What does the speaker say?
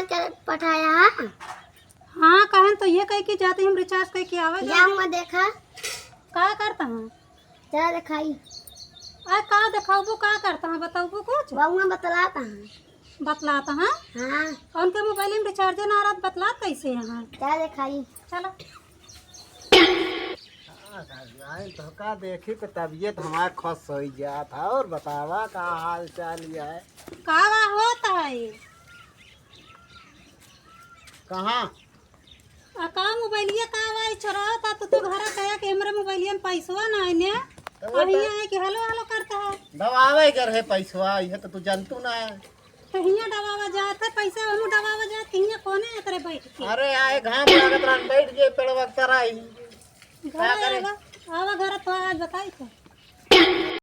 Recharge कर पठाया है। हाँ कहन तो ये कह के जाते हम रिचार्ज कह के आवे जाऊंगा देखा का करता हूँ जरा दिखाई आ का दिखाबू का करता हूँ बताऊबू कुछ बहुआ बतलाता है। बतलाता हाँ हाँ उनके मोबाइल में रिचार्ज ना रहा बतला कैसे यहाँ जरा दिखाई चलो तो का देखी तो तबीयत हमारा खुश हो जात है। और बतावा का हाल चाल ये है। का होता है कहाँ का मोबाइलिया का आवाज चोरा था तो घर कहा कि हमारे मोबाइलिया में पैसा ना है ने कहिया है कि हेलो हेलो करता है दबावे कर है पैसवा ये तो तू जानतू ना है। तो हिया दबावा जात है पैसा हम दबावा जात हिया कोने है तेरे बैठ के अरे आए घाम लागत रहन बैठ गए पेड़ वक्त रही घर आवा घर तो आज बताई थे